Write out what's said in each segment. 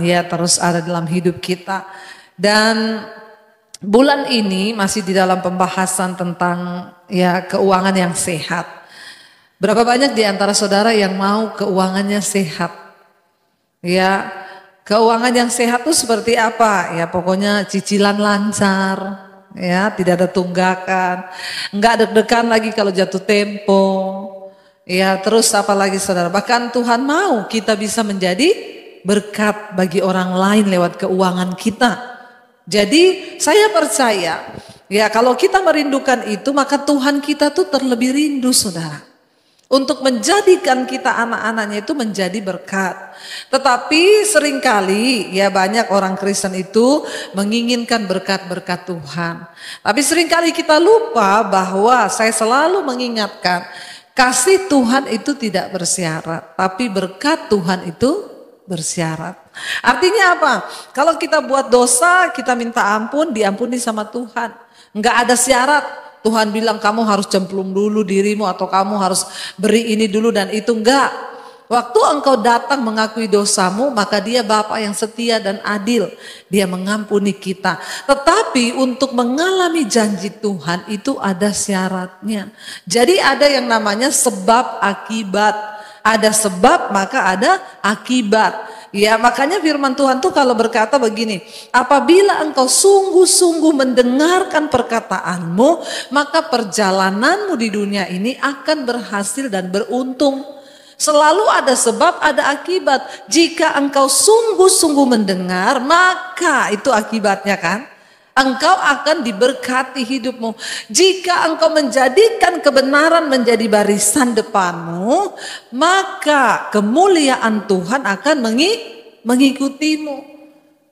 ya terus ada dalam hidup kita. Dan bulan ini masih di dalam pembahasan tentang ya keuangan yang sehat. Berapa banyak di antara saudara yang mau keuangannya sehat? Ya, keuangan yang sehat itu seperti apa? Ya pokoknya cicilan lancar, ya tidak ada tunggakan, nggak deg-degan lagi kalau jatuh tempo. Ya terus apa lagi saudara? Bahkan Tuhan mau kita bisa menjadi berkat bagi orang lain lewat keuangan kita. Jadi saya percaya ya kalau kita merindukan itu maka Tuhan kita tuh terlebih rindu saudara. Untuk menjadikan kita anak-anaknya itu menjadi berkat. Tetapi seringkali ya banyak orang Kristen itu menginginkan berkat-berkat Tuhan. Tapi seringkali kita lupa bahwa saya selalu mengingatkan kasih Tuhan itu tidak bersyarat. Tapi berkat Tuhan itu bersyarat. Artinya apa? Kalau kita buat dosa kita minta ampun, diampuni sama Tuhan. Enggak ada syarat. Tuhan bilang kamu harus cemplung dulu dirimu atau kamu harus beri ini dulu dan itu, enggak. Waktu engkau datang mengakui dosamu maka dia Bapa yang setia dan adil. Dia mengampuni kita. Tetapi untuk mengalami janji Tuhan itu ada syaratnya. Jadi ada yang namanya sebab akibat. Ada sebab maka ada akibat. Ya makanya firman Tuhan tuh kalau berkata begini, apabila engkau sungguh-sungguh mendengarkan perkataanmu, maka perjalananmu di dunia ini akan berhasil dan beruntung. Selalu ada sebab, ada akibat. Jika engkau sungguh-sungguh mendengar, maka itu akibatnya kan? Engkau akan diberkati hidupmu. Jika engkau menjadikan kebenaran menjadi barisan depanmu, maka kemuliaan Tuhan akan mengikutimu.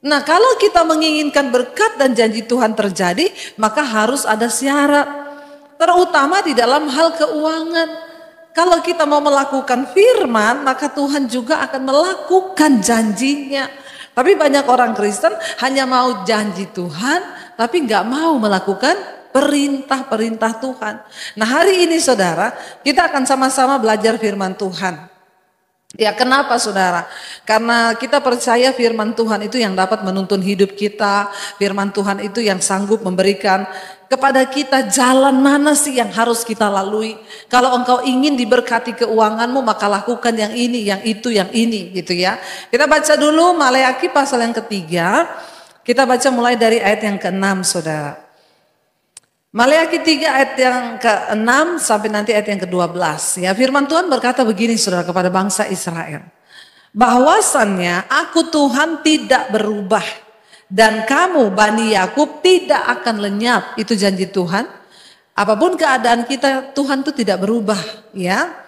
Nah, kalau kita menginginkan berkat dan janji Tuhan terjadi, maka harus ada syarat. Terutama di dalam hal keuangan. Kalau kita mau melakukan firman, maka Tuhan juga akan melakukan janjinya. Tapi banyak orang Kristen hanya mau janji Tuhan, tapi nggak mau melakukan perintah-perintah Tuhan. Nah hari ini saudara, kita akan sama-sama belajar firman Tuhan. Ya kenapa saudara? Karena kita percaya firman Tuhan itu yang dapat menuntun hidup kita. Firman Tuhan itu yang sanggup memberikan kepada kita jalan mana sih yang harus kita lalui. Kalau engkau ingin diberkati keuanganmu maka lakukan yang ini, yang itu, yang ini gitu ya. Kita baca dulu Maleakhi pasal yang ketiga. Kita baca mulai dari ayat yang ke-6 saudara. Maleakhi 3 ayat yang ke-6 sampai nanti ayat yang ke-12. Ya, firman Tuhan berkata begini saudara kepada bangsa Israel. Bahwasannya aku Tuhan tidak berubah. Dan kamu Bani Yakub tidak akan lenyap. Itu janji Tuhan. Apapun keadaan kita Tuhan itu tidak berubah. Ya.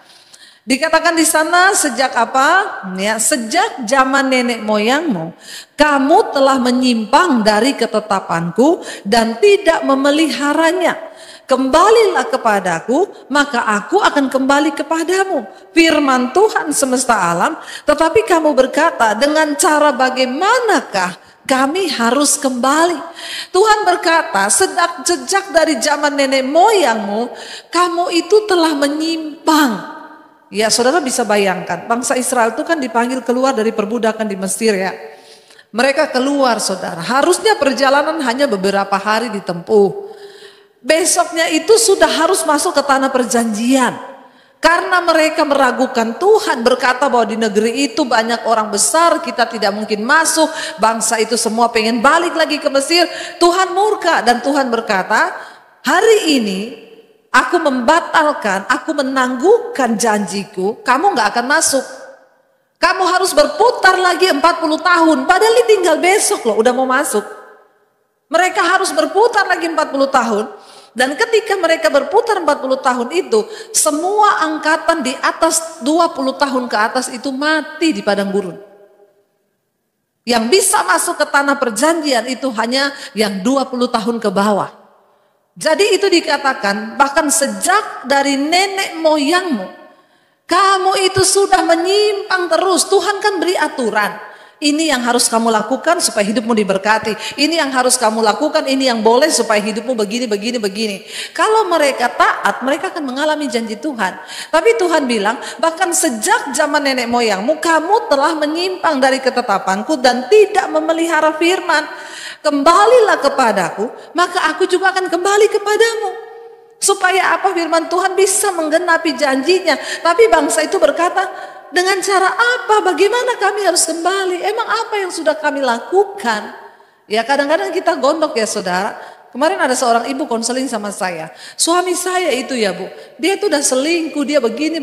Dikatakan di sana sejak apa? Ya, sejak zaman nenek moyangmu, kamu telah menyimpang dari ketetapanku dan tidak memeliharanya. Kembalilah kepadaku, maka aku akan kembali kepadamu. Firman Tuhan semesta alam. Tetapi kamu berkata, dengan cara bagaimanakah kami harus kembali? Tuhan berkata, sejak dari zaman nenek moyangmu, kamu itu telah menyimpang. Ya saudara bisa bayangkan, bangsa Israel itu kan dipanggil keluar dari perbudakan di Mesir ya. Mereka keluar saudara, harusnya perjalanan hanya beberapa hari ditempuh. Besoknya itu sudah harus masuk ke tanah perjanjian. Karena mereka meragukan Tuhan, berkata bahwa di negeri itu banyak orang besar, kita tidak mungkin masuk. Bangsa itu semua pengen balik lagi ke Mesir. Tuhan murka dan Tuhan berkata, hari ini aku membatalkan, aku menangguhkan janjiku, kamu gak akan masuk. Kamu harus berputar lagi 40 tahun, padahal ini tinggal besok loh, udah mau masuk. Mereka harus berputar lagi 40 tahun. Dan ketika mereka berputar 40 tahun itu, semua angkatan di atas 20 tahun ke atas itu mati di padang gurun. Yang bisa masuk ke tanah perjanjian itu hanya yang 20 tahun ke bawah. Jadi itu dikatakan bahkan sejak dari nenek moyangmu kamu itu sudah menyimpang terus. Tuhan kan beri aturan. Ini yang harus kamu lakukan supaya hidupmu diberkati. Ini yang harus kamu lakukan, ini yang boleh supaya hidupmu begini, begini, begini. Kalau mereka taat, mereka akan mengalami janji Tuhan. Tapi Tuhan bilang, bahkan sejak zaman nenek moyangmu, kamu telah menyimpang dari ketetapanku dan tidak memelihara firman. Kembalilah kepadaku, maka aku juga akan kembali kepadamu. Supaya apa? Firman Tuhan bisa menggenapi janjinya. Tapi bangsa itu berkata, dengan cara apa? Bagaimana kami harus kembali? Emang apa yang sudah kami lakukan? Ya kadang-kadang kita gondok ya saudara. Kemarin ada seorang ibu konseling sama saya. Suami saya itu ya bu, dia itu udah selingkuh, dia begini.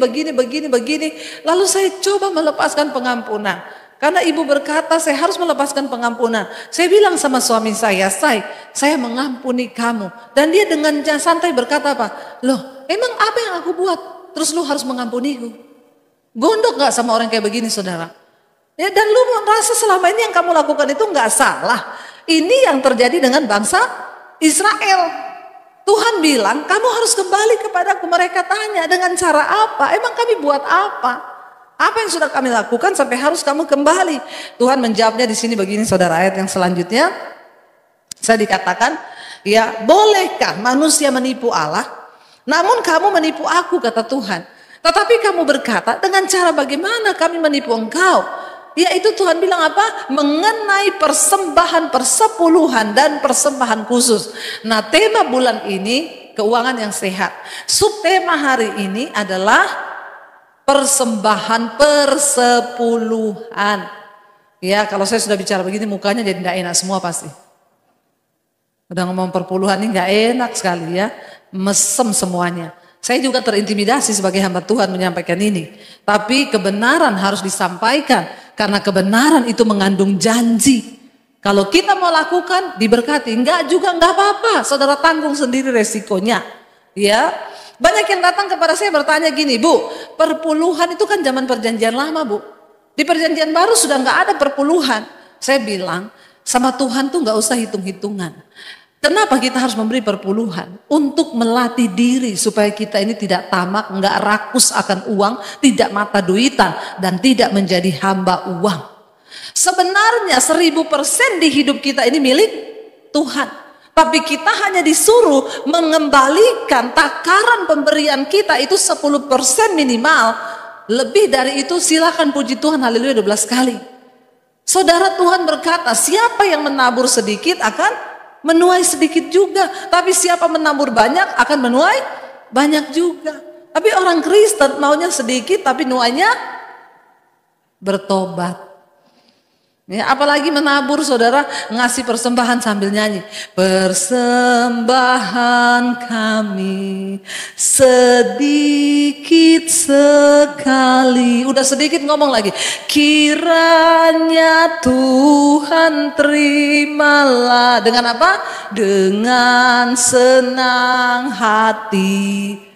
Lalu saya coba melepaskan pengampunan. Karena ibu berkata saya harus melepaskan pengampunan. Saya bilang sama suami saya mengampuni kamu. Dan dia dengan santai berkata apa? Loh emang apa yang aku buat? Terus lu harus mengampuniku? Gondok gak sama orang kayak begini saudara? Ya, dan lu merasa selama ini yang kamu lakukan itu gak salah. Ini yang terjadi dengan bangsa Israel. Tuhan bilang kamu harus kembali kepadaku. Mereka tanya dengan cara apa? Emang kami buat apa? Apa yang sudah kami lakukan sampai harus kamu kembali? Tuhan menjawabnya di sini begini saudara, ayat yang selanjutnya. Saya dikatakan, ya bolehkah manusia menipu Allah? Namun kamu menipu aku, kata Tuhan. Tetapi kamu berkata, dengan cara bagaimana kami menipu engkau? Yaitu Tuhan bilang apa? Mengenai persembahan persepuluhan dan persembahan khusus. Nah tema bulan ini keuangan yang sehat. Subtema hari ini adalah persembahan persepuluhan. Ya kalau saya sudah bicara begini mukanya jadi tidak enak semua pasti. Udah ngomong perpuluhan ini gak enak sekali ya. Mesem semuanya. Saya juga terintimidasi sebagai hamba Tuhan menyampaikan ini. Tapi kebenaran harus disampaikan. Karena kebenaran itu mengandung janji. Kalau kita mau lakukan diberkati. Enggak juga enggak apa-apa. Saudara tanggung sendiri resikonya. Ya, banyak yang datang kepada saya bertanya gini, Bu, perpuluhan itu kan zaman perjanjian lama Bu. Di perjanjian baru sudah enggak ada perpuluhan. Saya bilang sama Tuhan tuh enggak usah hitung-hitungan. Kenapa kita harus memberi perpuluhan? Untuk melatih diri supaya kita ini tidak tamak, enggak rakus akan uang, tidak mata duitan, dan tidak menjadi hamba uang. Sebenarnya 1000% di hidup kita ini milik Tuhan. Tapi kita hanya disuruh mengembalikan takaran pemberian kita itu 10% minimal. Lebih dari itu silakan puji Tuhan, haleluya 12 kali. Saudara Tuhan berkata, siapa yang menabur sedikit akan menuai sedikit juga, tapi siapa menabur banyak akan menuai banyak juga. Tapi orang Kristen maunya sedikit tapi nuainya bertobat. Ya, apalagi menabur saudara, ngasih persembahan sambil nyanyi. Persembahan kami sedikit sekali. Udah sedikit ngomong lagi. Kiranya Tuhan terimalah. Dengan apa? Dengan senang hati.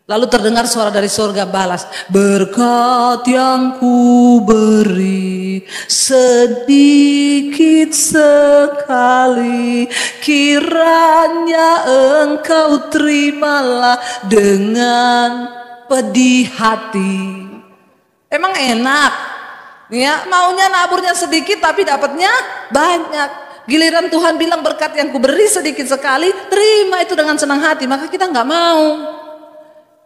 Lalu terdengar suara dari surga balas, berkat yang ku beri sedikit sekali, kiranya engkau terimalah dengan pedih hati. Emang enak? Ya, maunya naburnya sedikit tapi dapatnya banyak. Giliran Tuhan bilang berkat yang ku beri sedikit sekali, terima itu dengan senang hati, maka kita nggak mau.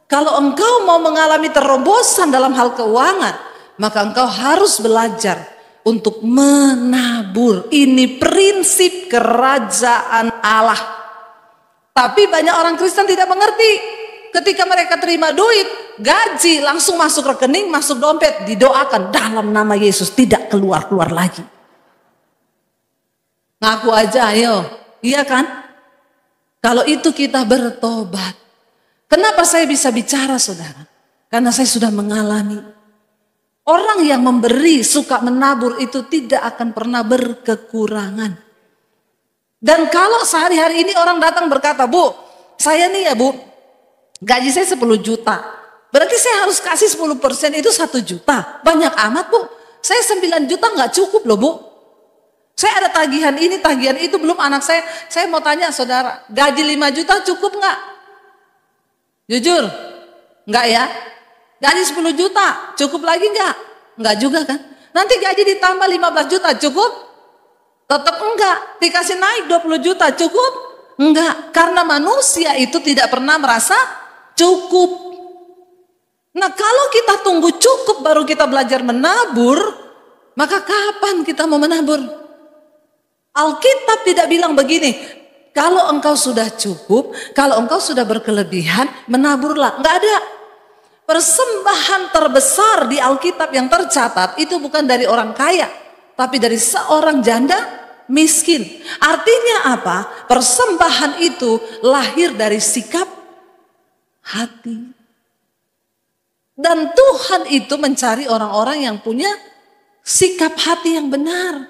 Kalau engkau mau mengalami terobosan dalam hal keuangan, maka engkau harus belajar untuk menabur. Ini prinsip kerajaan Allah. Tapi banyak orang Kristen tidak mengerti. Ketika mereka terima duit, gaji langsung masuk rekening, masuk dompet, didoakan dalam nama Yesus, tidak keluar-keluar lagi. Ngaku aja ayo, iya kan? Kalau itu kita bertobat. Kenapa saya bisa bicara saudara? Karena saya sudah mengalami. Orang yang memberi, suka menabur itu tidak akan pernah berkekurangan. Dan kalau sehari-hari ini orang datang berkata, Bu, saya nih ya Bu, gaji saya 10 juta. Berarti saya harus kasih 10% itu 1 juta. Banyak amat Bu, saya 9 juta gak cukup loh Bu. Saya ada tagihan ini, tagihan itu, belum anak saya. Saya mau tanya saudara, gaji 5 juta cukup gak? Jujur, enggak ya? Gaji 10 juta, cukup lagi enggak? Enggak juga kan? Nanti gaji ditambah 15 juta cukup? Tetap enggak. Dikasih naik 20 juta cukup? Enggak. Karena manusia itu tidak pernah merasa cukup. Nah, kalau kita tunggu cukup baru kita belajar menabur, maka kapan kita mau menabur? Alkitab tidak bilang begini, kalau engkau sudah cukup, kalau engkau sudah berkelebihan, menaburlah. Enggak ada. Persembahan terbesar di Alkitab yang tercatat itu bukan dari orang kaya, tapi dari seorang janda miskin. Artinya apa? Persembahan itu lahir dari sikap hati. Dan Tuhan itu mencari orang-orang yang punya sikap hati yang benar.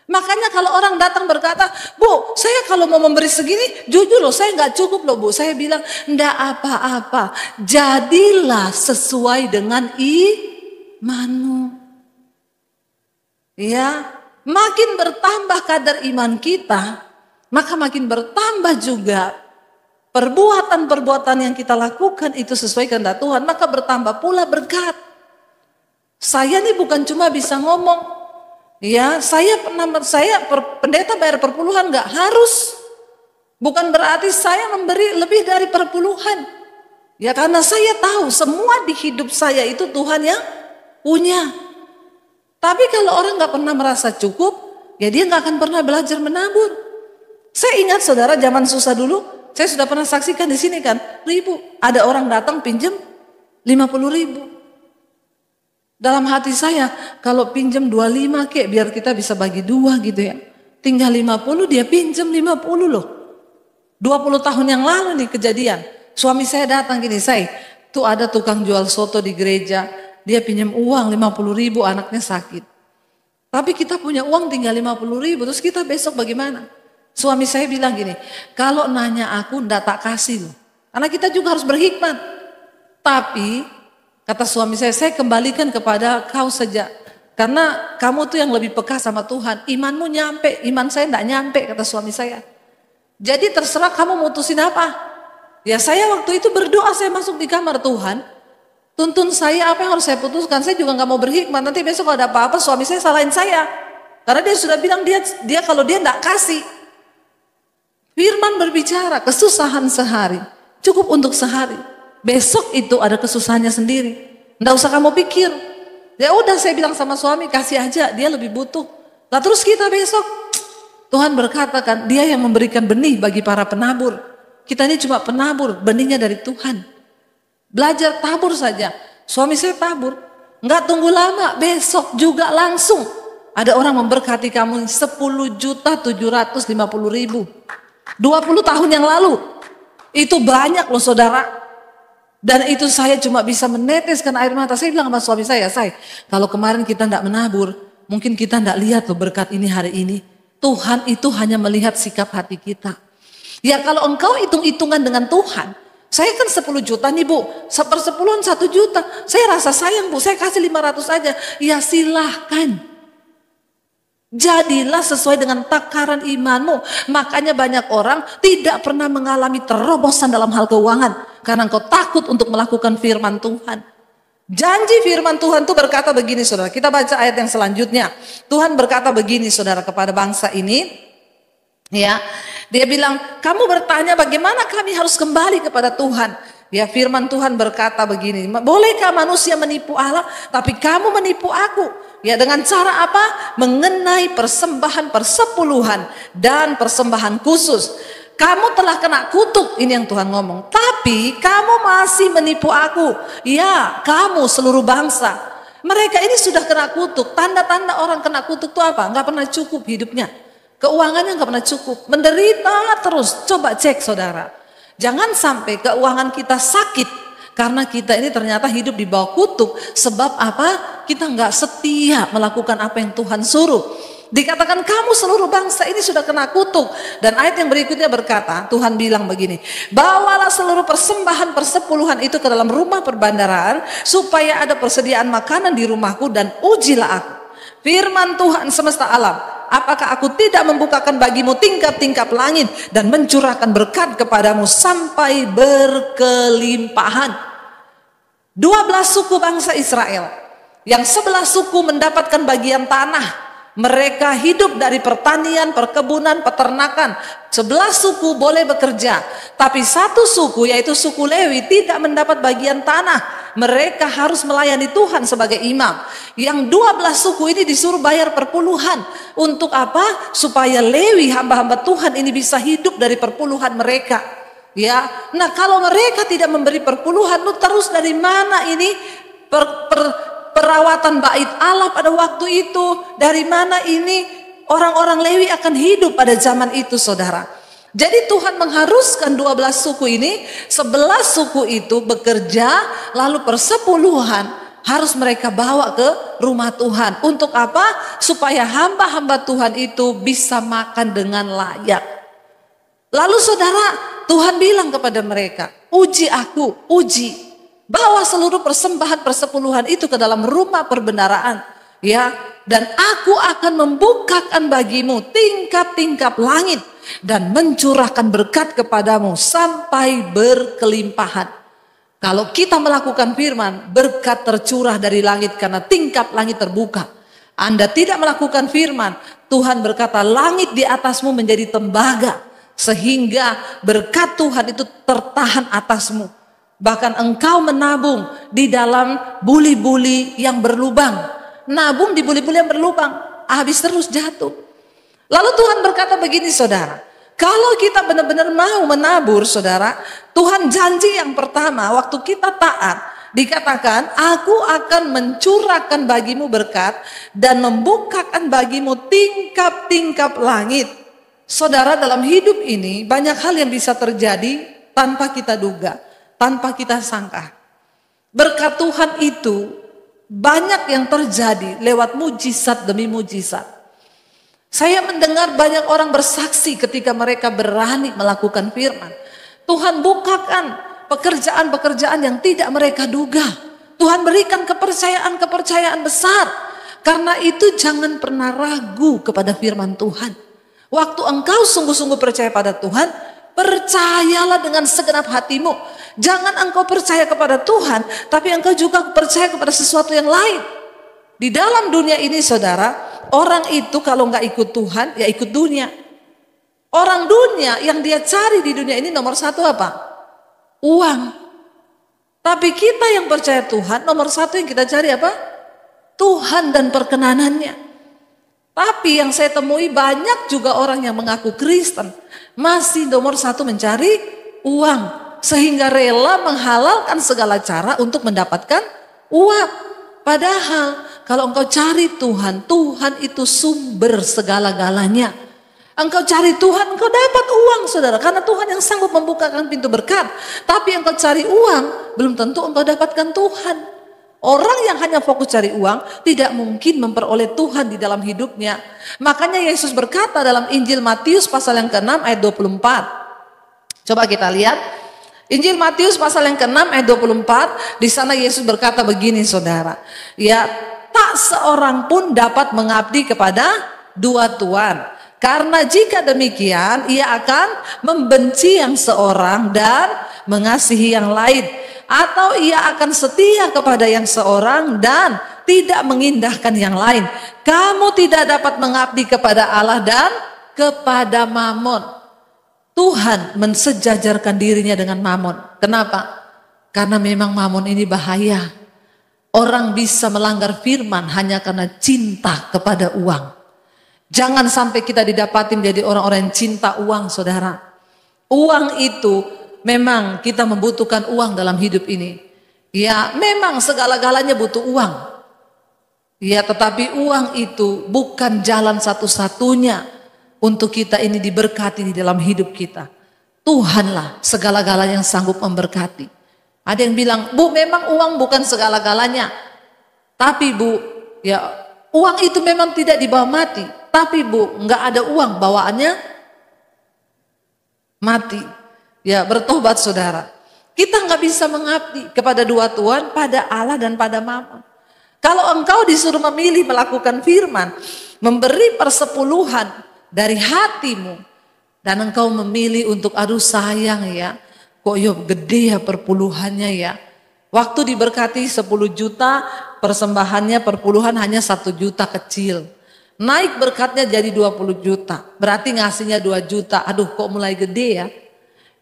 Makanya kalau orang datang berkata, Bu, saya kalau mau memberi segini, jujur loh, saya nggak cukup loh Bu. Saya bilang, enggak apa-apa. Jadilah sesuai dengan imanmu. Ya, makin bertambah kadar iman kita, maka makin bertambah juga perbuatan-perbuatan yang kita lakukan itu sesuai kehendak Tuhan, maka bertambah pula berkat. Saya nih bukan cuma bisa ngomong, ya pendeta bayar perpuluhan, nggak harus. Bukan berarti saya memberi lebih dari perpuluhan. Ya karena saya tahu semua di hidup saya itu Tuhan yang punya. Tapi kalau orang nggak pernah merasa cukup, ya dia nggak akan pernah belajar menabur. Saya ingat saudara zaman susah dulu. Saya sudah pernah saksikan di sini kan, ada orang datang pinjam 50.000. Dalam hati saya, kalau pinjam 25 kek, biar kita bisa bagi 2 gitu ya. Tinggal 50, dia pinjam 50 loh. 20 tahun yang lalu nih kejadian. Suami saya datang gini, tuh ada tukang jual soto di gereja, dia pinjam uang 50.000, anaknya sakit. Tapi kita punya uang tinggal 50.000, terus kita besok bagaimana? Suami saya bilang gini, kalau nanya aku ndak tak kasih loh. Karena kita juga harus berhikmat. Tapi kata suami saya kembalikan kepada kau saja. Karena kamu tuh yang lebih peka sama Tuhan. Imanmu nyampe, iman saya ndak nyampe, kata suami saya. Jadi terserah kamu mutusin apa. Ya saya waktu itu berdoa, saya masuk di kamar Tuhan. Tuntun saya apa yang harus saya putuskan. Saya juga nggak mau berhikmat. Nanti besok kalau ada apa-apa suami saya salahin saya. Karena dia sudah bilang dia kalau dia ndak kasih. Firman berbicara, kesusahan sehari, cukup untuk sehari. Besok itu ada kesusahannya sendiri. Nggak usah kamu pikir. Ya udah saya bilang sama suami, kasih aja, dia lebih butuh. Nah terus kita besok, Tuhan berkata kan, dia yang memberikan benih bagi para penabur. Kita ini cuma penabur, benihnya dari Tuhan. Belajar tabur saja. Suami saya tabur, nggak tunggu lama, besok juga langsung. Ada orang memberkati kamu 10.750.000. 20 tahun yang lalu. Itu banyak loh saudara. Dan itu saya cuma bisa meneteskan air mata. Saya bilang sama suami saya, kalau kemarin kita tidak menabur, mungkin kita tidak lihat loh berkat ini hari ini. Tuhan itu hanya melihat sikap hati kita. Ya kalau engkau hitung-hitungan dengan Tuhan, saya kan 10 juta nih Bu, sepersepuluhan 1 juta. Saya rasa sayang Bu, saya kasih 500 aja. Ya silahkan. Jadilah sesuai dengan takaran imanmu. Makanya banyak orang tidak pernah mengalami terobosan dalam hal keuangan. Karena engkau takut untuk melakukan firman Tuhan. Janji firman Tuhan itu berkata begini saudara. Kita baca ayat yang selanjutnya. Tuhan berkata begini saudara kepada bangsa ini. Ya, dia bilang, kamu bertanya bagaimana kami harus kembali kepada Tuhan. Ya firman Tuhan berkata begini, bolehkah manusia menipu Allah, tapi kamu menipu aku. Ya dengan cara apa? Mengenai persembahan persepuluhan dan persembahan khusus. Kamu telah kena kutuk, ini yang Tuhan ngomong. Tapi kamu masih menipu aku. Ya kamu seluruh bangsa. Mereka ini sudah kena kutuk. Tanda-tanda orang kena kutuk itu apa? Nggak pernah cukup hidupnya. Keuangannya nggak pernah cukup. Menderita terus. Coba cek saudara. Jangan sampai keuangan kita sakit karena kita ini ternyata hidup di bawah kutuk. Sebab apa? Kita nggak setia melakukan apa yang Tuhan suruh. Dikatakan kamu seluruh bangsa ini sudah kena kutuk. Dan ayat yang berikutnya berkata, Tuhan bilang begini, bawalah seluruh persembahan persepuluhan itu ke dalam rumah perbendaharaan supaya ada persediaan makanan di rumahku dan ujilah aku. Firman Tuhan semesta alam, apakah aku tidak membukakan bagimu tingkap-tingkap langit dan mencurahkan berkat kepadamu sampai berkelimpahan. 12 suku bangsa Israel Yang 11 suku mendapatkan bagian tanah. Mereka hidup dari pertanian, perkebunan, peternakan. 11 suku boleh bekerja. Tapi satu suku, yaitu suku Lewi, tidak mendapat bagian tanah. Mereka harus melayani Tuhan sebagai imam. Yang 12 suku ini disuruh bayar perpuluhan. Untuk apa? Supaya Lewi, hamba-hamba Tuhan ini bisa hidup dari perpuluhan mereka. Ya, nah kalau mereka tidak memberi perpuluhan, lu terus dari mana ini perawatan bait Allah pada waktu itu? Dari mana ini orang-orang Lewi akan hidup pada zaman itu, saudara? Jadi Tuhan mengharuskan 12 suku ini, 11 suku itu bekerja, lalu persepuluhan harus mereka bawa ke rumah Tuhan. Untuk apa? Supaya hamba-hamba Tuhan itu bisa makan dengan layak. Lalu saudara, Tuhan bilang kepada mereka, uji aku, uji. Bawa seluruh persembahan persepuluhan itu ke dalam rumah perbendaharaan, ya, dan aku akan membukakan bagimu tingkap-tingkap langit dan mencurahkan berkat kepadamu sampai berkelimpahan. Kalau kita melakukan firman, berkat tercurah dari langit karena tingkap langit terbuka. Anda tidak melakukan firman, Tuhan berkata langit di atasmu menjadi tembaga, sehingga berkat Tuhan itu tertahan atasmu. Bahkan engkau menabung di dalam buli-buli yang berlubang. Nabung di buli-buli yang berlubang, habis terus jatuh. Lalu Tuhan berkata begini, saudara. Kalau kita benar-benar mau menabur, saudara, Tuhan janji yang pertama, waktu kita taat, dikatakan, aku akan mencurahkan bagimu berkat dan membukakan bagimu tingkap-tingkap langit. Saudara, dalam hidup ini banyak hal yang bisa terjadi tanpa kita duga, tanpa kita sangka. Berkat Tuhan itu banyak yang terjadi lewat mujizat demi mujizat. Saya mendengar banyak orang bersaksi ketika mereka berani melakukan firman. Tuhan bukakan pekerjaan-pekerjaan yang tidak mereka duga. Tuhan berikan kepercayaan-kepercayaan besar. Karena itu jangan pernah ragu kepada firman Tuhan. Waktu engkau sungguh-sungguh percaya pada Tuhan, percayalah dengan segenap hatimu. Jangan engkau percaya kepada Tuhan, tapi engkau juga percaya kepada sesuatu yang lain. Di dalam dunia ini, saudara, orang itu kalau nggak ikut Tuhan, ya ikut dunia. Orang dunia yang dia cari di dunia ini nomor satu apa? Uang. Tapi kita yang percaya Tuhan, nomor satu yang kita cari apa? Tuhan dan perkenanannya. Tapi yang saya temui banyak juga orang yang mengaku Kristen, masih nomor satu mencari uang. Sehingga rela menghalalkan segala cara untuk mendapatkan uang. Padahal kalau engkau cari Tuhan, Tuhan itu sumber segala-galanya. Engkau cari Tuhan, engkau dapat uang, saudara. Karena Tuhan yang sanggup membukakan pintu berkat. Tapi engkau cari uang, belum tentu engkau dapatkan Tuhan. Orang yang hanya fokus cari uang tidak mungkin memperoleh Tuhan di dalam hidupnya. Makanya Yesus berkata dalam Injil Matius pasal yang ke-6 ayat 24. Coba kita lihat. Injil Matius pasal yang ke-6 ayat 24. Di sana Yesus berkata begini, saudara. Ya, tak seorang pun dapat mengabdi kepada dua tuan. Karena jika demikian, ia akan membenci yang seorang dan mengasihi yang lain. Atau ia akan setia kepada yang seorang dan tidak mengindahkan yang lain. Kamu tidak dapat mengabdi kepada Allah dan kepada Mamon. Tuhan mensejajarkan dirinya dengan Mamon. Kenapa? Karena memang Mamon ini bahaya. Orang bisa melanggar firman hanya karena cinta kepada uang. Jangan sampai kita didapati menjadi orang-orang yang cinta uang, saudara. Uang itu memang kita membutuhkan uang dalam hidup ini. Ya, memang segala-galanya butuh uang. Ya, tetapi uang itu bukan jalan satu-satunya untuk kita ini diberkati di dalam hidup kita. Tuhanlah segala-galanya yang sanggup memberkati. Ada yang bilang, Bu, memang uang bukan segala-galanya. Tapi Bu, ya uang itu memang tidak dibawa mati. Tapi Bu, nggak ada uang bawaannya mati. Ya, bertobat saudara. Kita nggak bisa mengabdi kepada dua tuan, pada Allah dan pada Mamon. Kalau engkau disuruh memilih melakukan firman, memberi persepuluhan dari hatimu, dan engkau memilih untuk aduh sayang ya, kok yo gede ya perpuluhannya ya. Waktu diberkati 10 juta, persembahannya perpuluhan hanya 1 juta kecil. Naik berkatnya jadi 20 juta, berarti ngasihnya 2 juta. Aduh kok mulai gede ya.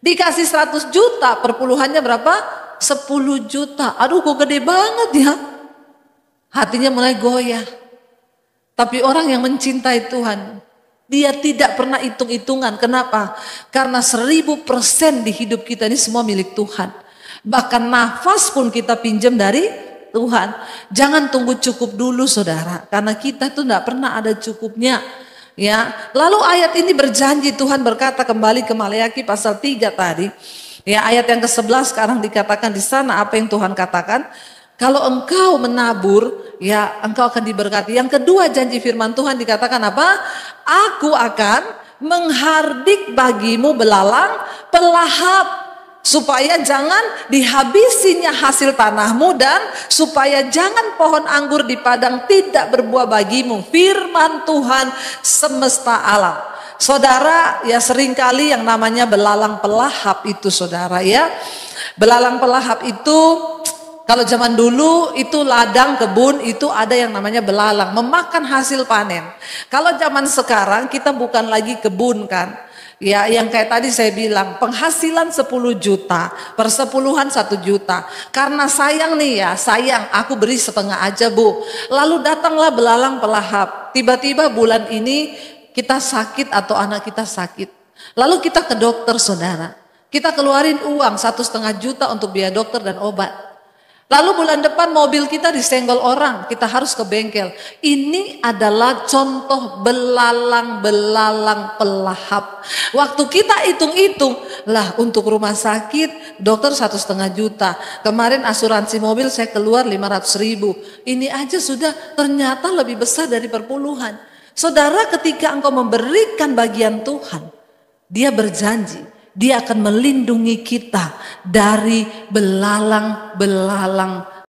Dikasih 100 juta, perpuluhannya berapa? 10 juta. Aduh kok gede banget ya. Hatinya mulai goyah. Tapi orang yang mencintai Tuhan, dia tidak pernah hitung-hitungan. Kenapa? Karena 1000% di hidup kita ini semua milik Tuhan. Bahkan nafas pun kita pinjam dari Tuhan. Jangan tunggu cukup dulu saudara. Karena kita tuh tidak pernah ada cukupnya. Ya. Lalu ayat ini berjanji, Tuhan berkata kembali ke Maleakhi pasal 3 tadi. Ya, ayat yang ke-11 sekarang dikatakan di sana apa yang Tuhan katakan. Kalau engkau menabur, ya engkau akan diberkati. Yang kedua janji firman Tuhan dikatakan apa? Aku akan menghardik bagimu belalang pelahap. Supaya jangan dihabisinya hasil tanahmu dan supaya jangan pohon anggur di padang tidak berbuah bagimu. Firman Tuhan semesta alam. Saudara, ya seringkali yang namanya belalang pelahap itu saudara ya. Belalang pelahap itu kalau zaman dulu itu ladang kebun itu ada yang namanya belalang memakan hasil panen. Kalau zaman sekarang kita bukan lagi kebun kan. Ya yang kayak tadi saya bilang penghasilan 10 juta persepuluhan 1 juta. Karena sayang nih ya, sayang aku beri setengah aja bu. Lalu datanglah belalang pelahap. Tiba-tiba bulan ini kita sakit atau anak kita sakit. Lalu kita ke dokter saudara. Kita keluarin uang 1,5 juta untuk biaya dokter dan obat. Lalu bulan depan mobil kita disenggol orang, kita harus ke bengkel. Ini adalah contoh belalang-belalang pelahap. Waktu kita hitung-hitung, lah untuk rumah sakit dokter 1,5 juta. Kemarin asuransi mobil saya keluar 500.000. Ini aja sudah ternyata lebih besar dari perpuluhan. Saudara, ketika engkau memberikan bagian Tuhan, Dia berjanji Dia akan melindungi kita dari belalang-belalang